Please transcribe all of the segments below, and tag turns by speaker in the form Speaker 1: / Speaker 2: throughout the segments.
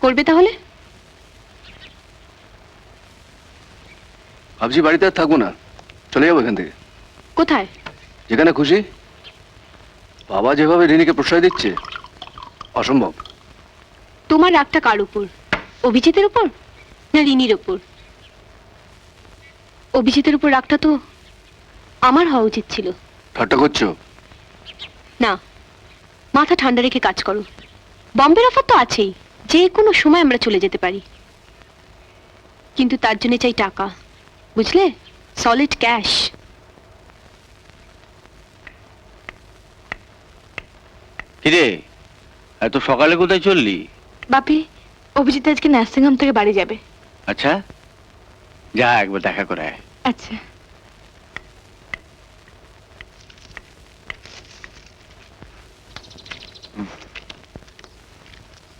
Speaker 1: করবে তাহলে?
Speaker 2: ভাবছি বাড়িতে আর থাকবো না, চলে যাবো এখান থেকে।
Speaker 1: কোথায়?
Speaker 2: যেখানে খুশি। বাবা যেভাবে রিনিকে প্রশ্রয় দিচ্ছে, অসম্ভব।
Speaker 1: তোমার রাগটা কার উপর? অভিজিতের উপর না রিনির উপর? অভিজিতের উপর রাগটা তো আমার হওয়া উচিত ছিল।
Speaker 2: ঠাট্টা করছো?
Speaker 1: না, মাথা ঠান্ডা রেখে কাজ করো। বম্বের অফার তো আছেই, যে কোনো সময় আমরা চলে যেতে পারি। কিন্তু তার জন্য চাই টাকা, বুঝলে? Solid cash.
Speaker 3: কিরে, এত সকালে কোথায় চললি?
Speaker 1: বাপি, অভিজিৎ আজকে নার্সিং হোম থেকে বাড়ি যাবে।
Speaker 3: আচ্ছা, যা একবার দেখা করে আয়।
Speaker 1: আচ্ছা।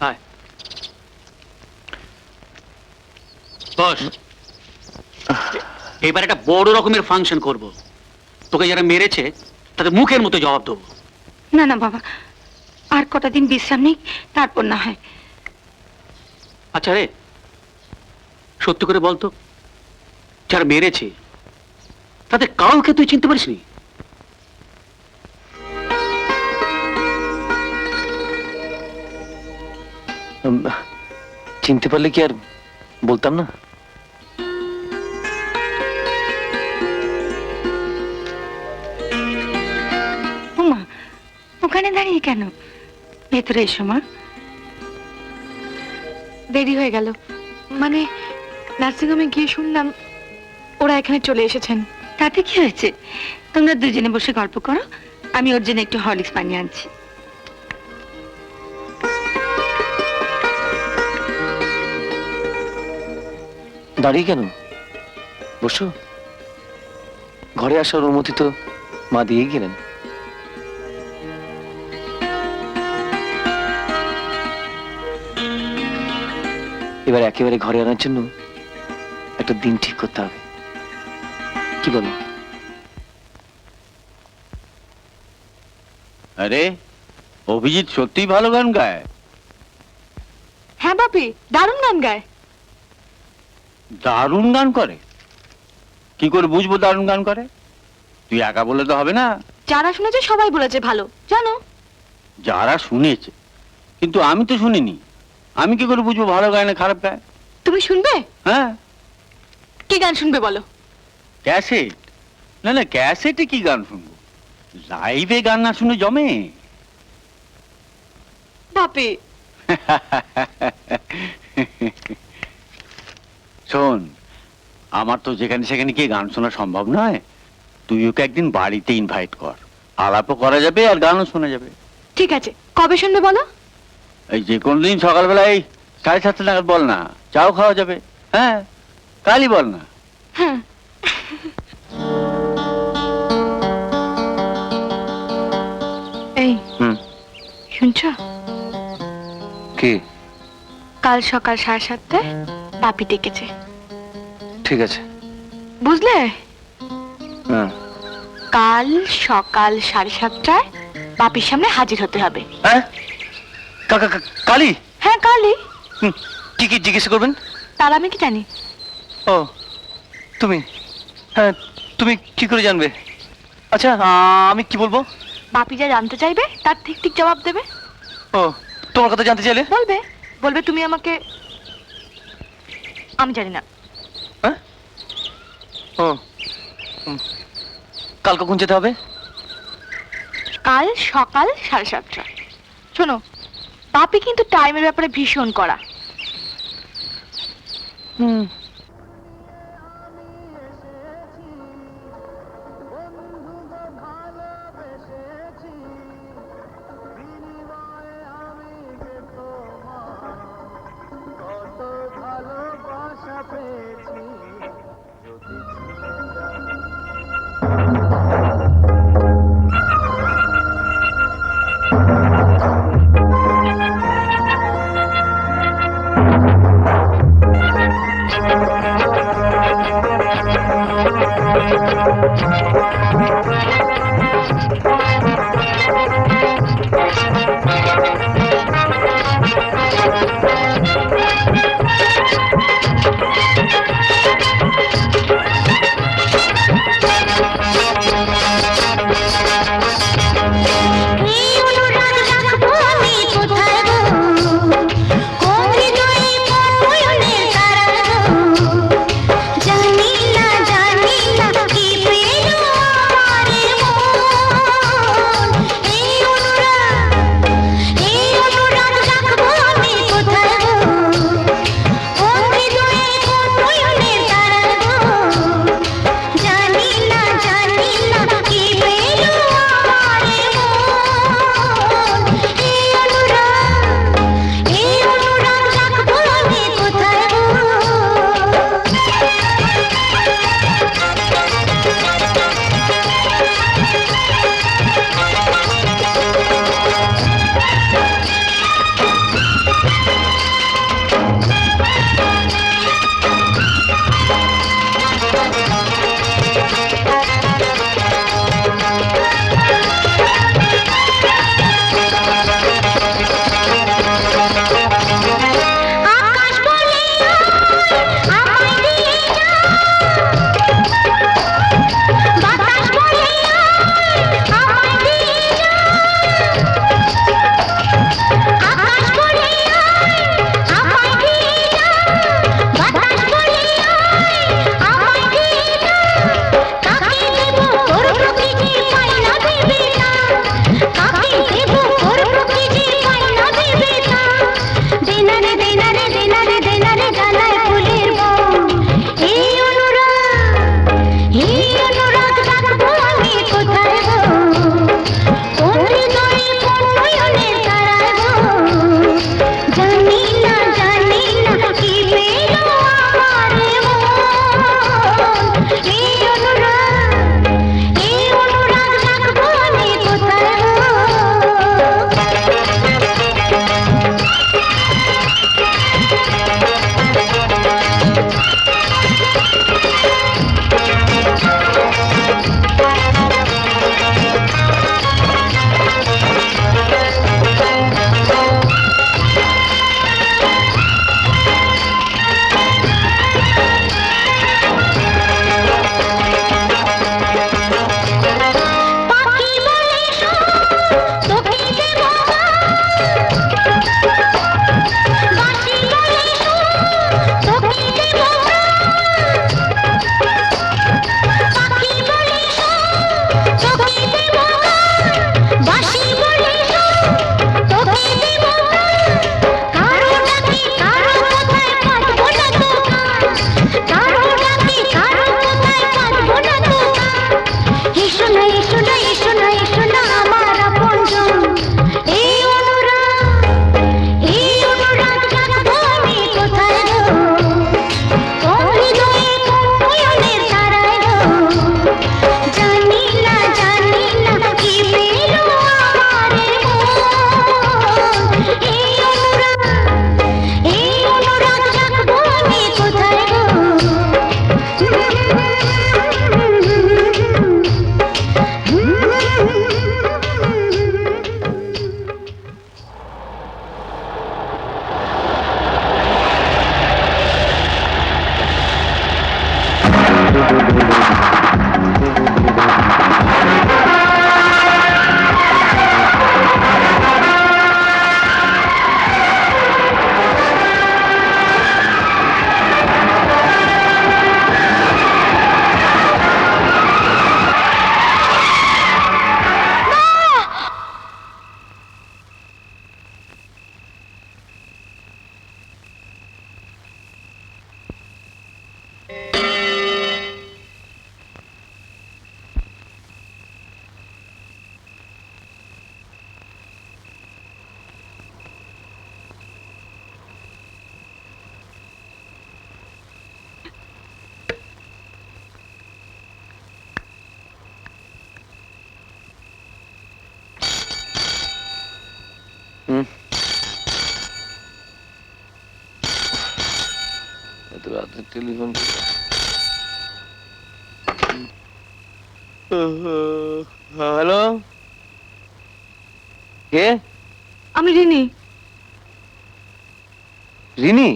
Speaker 3: হায় বস, এবার একটা বড় রকমের ফাংশন করব। তোকে যারা মেরেছে তাদের মুখের মতো জবাব দেবো।
Speaker 4: না না বাবা, আর কটা দিন বিশ্রাম নেই, তারপর না হয়।
Speaker 3: আচ্ছা রে, সত্যি করে বলতো, যারা মেরেছে তাদের কাউকে তুই চিনতে পারিসনি?
Speaker 5: চিনতে পারলে কি আর বলতাম না?
Speaker 4: উমা, ওখানে দাঁড়িয়ে কেন? ভেতরে এসো মা।
Speaker 1: দেরি হয়ে গেল, মানে নার্সিংহোমে গিয়ে শুনলাম ওরা এখানে চলে এসেছেন।
Speaker 4: তাতে কি হয়েছে? তোমরা দুজনে বসে গল্প করো, আমি ওর জন্য একটু হরলিক্স পানি আনছি।
Speaker 5: দাঁড়িয়ে কেন? বসো। ঘরে আসার অনুমতি তো মা দিয়ে গেলেন। এবার একেবারে ঘরে আনার জন্য একটা দিন ঠিক করতে হবে, কি বলো?
Speaker 3: আরে, অভিজিৎ সত্যিই ভালো গান গায়।
Speaker 1: হ্যাঁ বাপি, দারুণ গান গায়।
Speaker 3: দারুণ গান করে? কি করে বুঝবো দারুণ গান করে? তুই একা বলে তো হবে না।
Speaker 1: যারা শুনেছে সবাই বলেছে ভালো, জানো?
Speaker 3: যারা শুনেছে, কিন্তু আমি তো শুনিনি। আমি কি করে বুঝবো ভালো গায় না খারাপ গায়?
Speaker 1: তুমি শুনবে?
Speaker 3: হ্যাঁ।
Speaker 1: কি গান শুনবে বলো?
Speaker 3: ক্যাসেট? না না, ক্যাসেটে কি গান শুনবো? লাইভে গান না শুনে জমে?
Speaker 1: বাপি,
Speaker 3: শোন, আমার তো যেখানে সেখানে গিয়ে গান শোনা সম্ভব নয়। তুই ওকে একদিন বাড়িতে ইনভাইট কর, আলাপও করা যাবে আর গানও শোনা যাবে।
Speaker 1: ঠিক আছে, কবে শুনবে বলো?
Speaker 3: এই যে কোনো দিন সকালবেলায় 7:30 নাগাদ বল না, চাও খাওয়া যাবে। হ্যাঁ, কালই বল না।
Speaker 1: হ্যাঁ। এই শুনছো?
Speaker 5: কি?
Speaker 1: কাল সকাল 7:30টায় বাপি ডেকেছে।
Speaker 5: ঠিক আছে।
Speaker 1: বুঝলে?
Speaker 5: হ্যাঁ।
Speaker 1: কাল সকাল 7:30টায় বাপির সামনে হাজির হতে হবে।
Speaker 5: হ্যাঁ, কালি?
Speaker 1: হ্যাঁ, কালই।
Speaker 5: কি কি জিজ্ঞেস করবেন?
Speaker 1: তার আমি কি জানি?
Speaker 5: ও, তুমি? হ্যাঁ, তুমি কি করে জানবে? আচ্ছা, আমি কি বলবো?
Speaker 1: বাপি যা জানতে চাইবে তার ঠিক ঠিক জবাব দেবে।
Speaker 5: ও, তোমার কথা জানতে চাইলে?
Speaker 1: বলবে, বলবে তুমি আমাকে। আমি জানি না।
Speaker 5: হ্যাঁ? ও, কাল কখন যেতে হবে?
Speaker 1: কাল সকাল 7:30টায়। শোনো, বাপি কিন্তু টাইমের ব্যাপারে ভীষণ কড়া।
Speaker 5: টেলিফোন হ্যালো, কে?
Speaker 4: আমি রিনি।
Speaker 5: রিনি,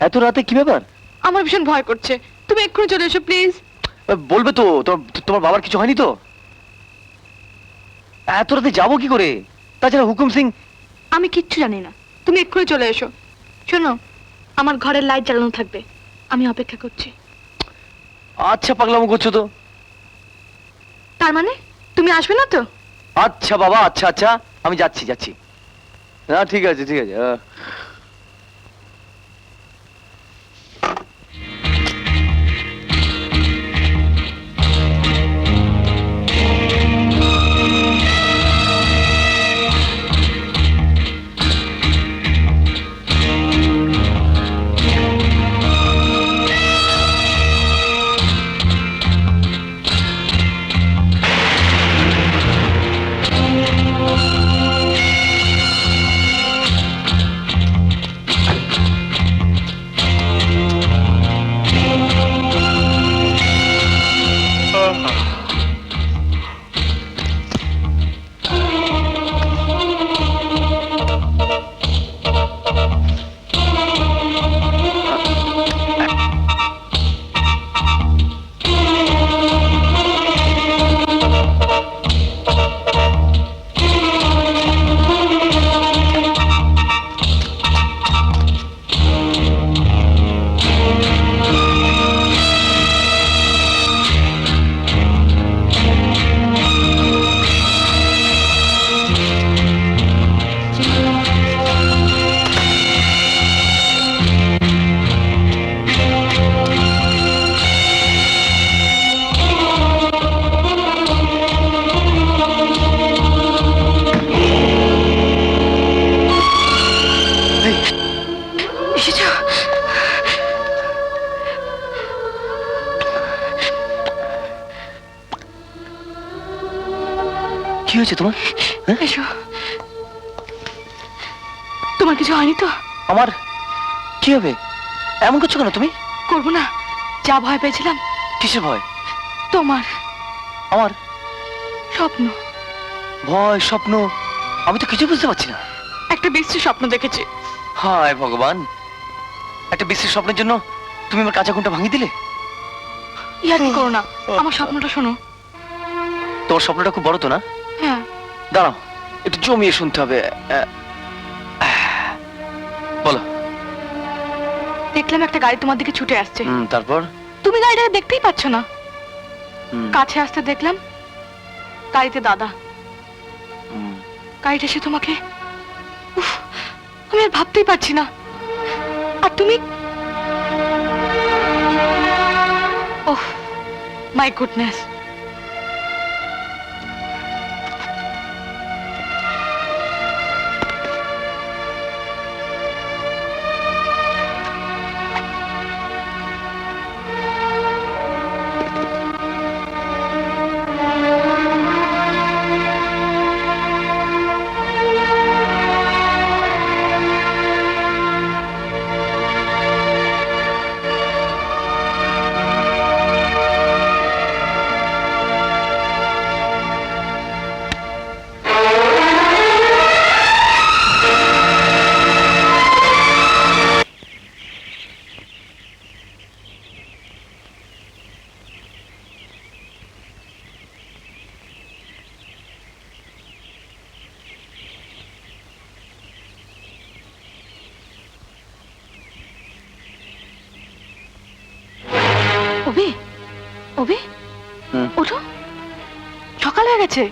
Speaker 5: এত রাতে কি ব্যাপার?
Speaker 4: আমার ভীষণ ভয় করছে, তুমি এক্ষুনি চলে এসো প্লিজ।
Speaker 5: বলবে তো, তোমার বাবার কিছু হয়নি তো? এত রাতে যাবো কি করে? তাছাড়া হুকুম সিং।
Speaker 4: আমি কিচ্ছু জানি না, তুমি এক্ষুনি চলে এসো। শোনো, আমার ঘরের লাইট জ্বালানো থাকবে, আমি অপেক্ষা করছি।
Speaker 5: আচ্ছা, পাগলামো করছো তো।
Speaker 4: তার মানে তুমি আসবে না তো?
Speaker 5: আচ্ছা বাবা, আচ্ছা আচ্ছা, আমি যাচ্ছি যাচ্ছি। না ঠিক আছে ঠিক আছে।
Speaker 4: এসেছো?
Speaker 5: কি হয়েছে তোমার? হ্যাঁ?
Speaker 4: এসো। তোমার কিছু হয়নি তো?
Speaker 5: আমার কি হবে? এমন করছো কেন তুমি?
Speaker 4: করবো না, যা ভয় পেয়েছিলাম।
Speaker 5: কিসের ভয়?
Speaker 4: তোমার
Speaker 5: আমার
Speaker 4: স্বপ্ন।
Speaker 5: ভয়, স্বপ্ন, আমি তো কিছু বুঝতে পারছি না।
Speaker 4: একটা বিশ্রী স্বপ্ন দেখেছি।
Speaker 5: হায় ভগবান, একটা বিশ্রী স্বপ্নের জন্য তুমি আমার কাঁচা ঘুমটা ভাঙিয়ে দিলে।
Speaker 4: ইয়ার্কি করো না, আমার স্বপ্নটা শোনো।
Speaker 5: তোমার স্বপ্নটা খুব বড় তো না?
Speaker 4: হ্যাঁ,
Speaker 5: দাঁড়াও, একটু জমিয়ে শুনতে হবে। বলো।
Speaker 4: দেখলাম একটা গাড়ি তোমার দিকে ছুটে আসছে।
Speaker 5: তারপর?
Speaker 4: তুমি গাড়িটাকে দেখতেই পাচ্ছ না।
Speaker 5: হুম,
Speaker 4: কাছে আসতে দেখলাম গাড়িতে দাদা।
Speaker 5: হুম।
Speaker 4: গাড়িটা এসে তোমাকে, উফ, আমি আর ভাবতেই পারছি না। আর তুমি, ওহ মাই গুডনেস। অভি, অভি,
Speaker 5: হুম।
Speaker 4: ওঠো, সকাল হয়ে গেছে।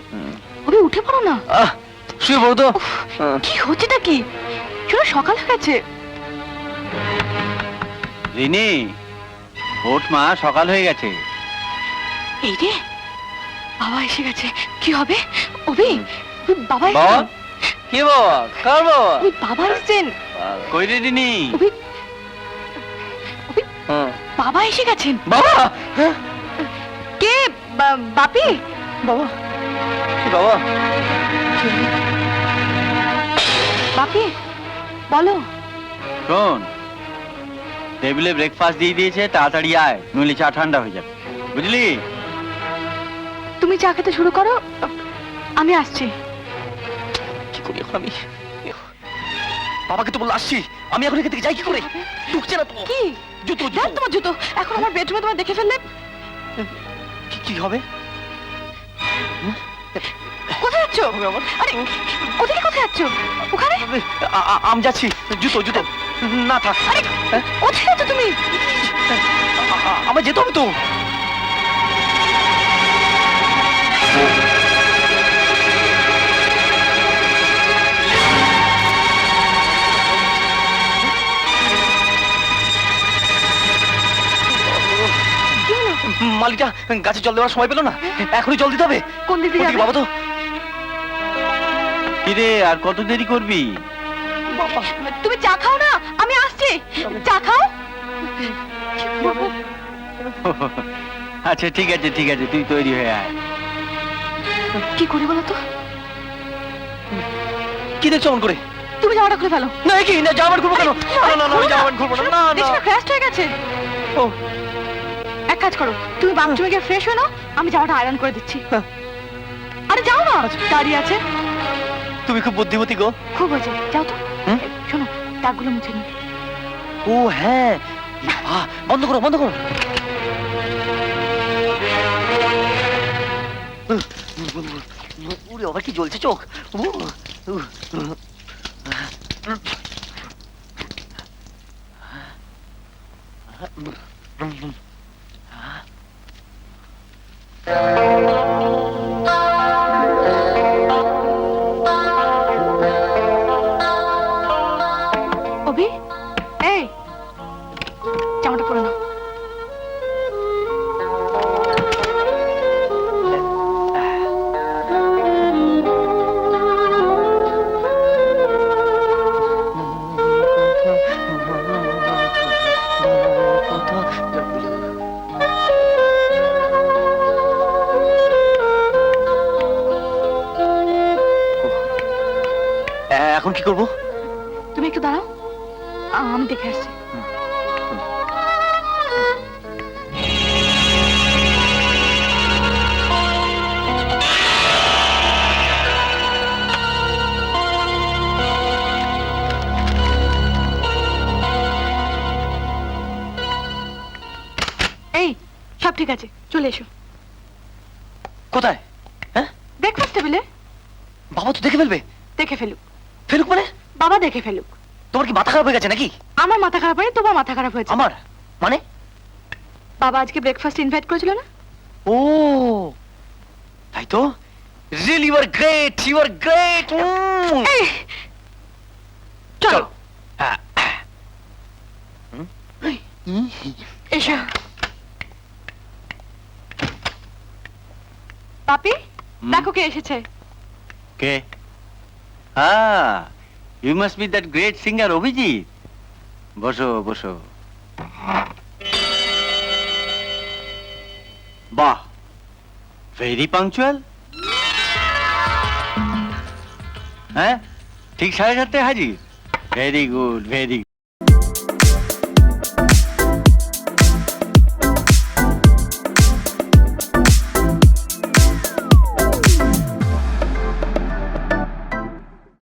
Speaker 4: অভি উঠে পড়ো না।
Speaker 5: শুয়ে পড়ো তো।
Speaker 4: কি হচ্ছেটা কি? শোনো, সকাল হয়ে গেছে।
Speaker 3: রিনি, ওঠ মা, সকাল হয়ে গেছে।
Speaker 4: এই রে, বাবা এসে গেছে। কি হবে? অভি, অভি, বাবা
Speaker 5: বাবা?
Speaker 4: এসেছেন।
Speaker 5: কে বাবা? কার বাবা?
Speaker 4: অভি, বাবা এসেছেন।
Speaker 3: কই রে রিনি?
Speaker 4: অভি, অভি,
Speaker 5: হ্যাঁ।
Speaker 4: বাবা এসে গেছেন।
Speaker 5: বাবা? হ্যাঁ?
Speaker 4: কে? বাপি?
Speaker 5: বাবা? কি বাবা?
Speaker 4: বাপি, বলো।
Speaker 3: শোন, টেবিলে ব্রেকফাস্ট দিয়ে দিয়েছে, তাড়াতাড়ি আয়, নইলে চা ঠান্ডা হয়ে যাবে, বুঝলি?
Speaker 4: তুমি চা খেতে শুরু করো, আমি আসছি।
Speaker 5: কি করি এখন আমি? বাবাকে তো বললো আসছি, আমি এখন এখান থেকে যাই কি করে? ঢুকছে না তো।
Speaker 4: কি
Speaker 5: জুতো
Speaker 4: দেখ তোমার জুতো, এখন আমার বেডরুমে তোমার দেখে ফেললে
Speaker 5: কি হবে?
Speaker 4: কোথায় যাচ্ছ? আরে ওদিকে কোথায় যাচ্ছ? ওখানে?
Speaker 5: আমি যাচ্ছি, জুতো জুতো না থাক।
Speaker 4: আরে কোথায় যাচ্ছ তুমি?
Speaker 5: আমার যেতে হবে তো। মালিকটা গাছে জল দেওয়ার সময় পেলো না, এখনই জল দিতে হবে।
Speaker 4: কোন দিকে
Speaker 5: ওদিকে
Speaker 4: যাবে?
Speaker 5: বাবা তো।
Speaker 3: কিরে, আর কত দেরি করবি?
Speaker 4: তুমি চা খাও না, আমি আসছি। চা খাও।
Speaker 3: আচ্ছা ঠিক আছে ঠিক আছে, তুই তৈরি হয়ে আয়।
Speaker 4: কি করি বলো তো?
Speaker 5: কি দেখছো অমন করে?
Speaker 4: তুমি জামাটা খুলে ফেলো।
Speaker 5: না কি না, জামা খুলবো কেন? না না না, আমি জামা খুলবো না। না না
Speaker 4: দেখছো ক্র্যাশ হয়ে গেছে।
Speaker 5: ও,
Speaker 4: এক কাজ করো, তুমি বাথরুমে গিয়ে ফ্রেশ হয়ে নাও, আমি জামাটা আয়রন করে দিচ্ছি। আরে যাও না, দাঁড়িয়ে আছে।
Speaker 5: তুমি খুব বুদ্ধিমতী গো।
Speaker 4: খুব হয়েছে, যাও তো।
Speaker 5: হুম?
Speaker 4: শোনো, দাগগুলো মুছে নি।
Speaker 5: ও হ্যাঁ, বন্ধ করো বন্ধ করো। ওরে আবার কি জ্বলছে চোখ।
Speaker 4: অভি, এই জামাটা পরে নাও।
Speaker 5: এখন কি করবো?
Speaker 4: তুমি একটু দাঁড়াও, আমি দেখে আসছি। এই সব ঠিক আছে, চলে এসো।
Speaker 5: কোথায়? হ্যাঁ,
Speaker 4: ব্রেকফাস্ট টেবিলে।
Speaker 5: বাবা তো দেখে ফেলবে।
Speaker 4: দেখে ফেলুক,
Speaker 5: ফেলুক মানে?
Speaker 4: বাবা দেখে ফেলুক।
Speaker 5: তোমার কি মাথা খারাপ হয়ে গেছে নাকি?
Speaker 4: আমার মাথা খারাপ হয়নি, তোমার মাথা খারাপ হয়েছে।
Speaker 5: আমার মানে?
Speaker 4: বাবা আজকে ব্রেকফাস্ট ইনভাইট করেছিল না?
Speaker 5: ও তাই তো। Really you are great, you are great.
Speaker 4: এই, চলো
Speaker 5: হ্যাঁ।
Speaker 4: এসো। পাপি, দেখো কে এসেছে।
Speaker 3: কে? You must be that great singer Abhijit. বসো বসো। বাহ, ভেরি পাংচুয়াল। হ্যাঁ, ঠিক 7:30টায় হাজির। Very good very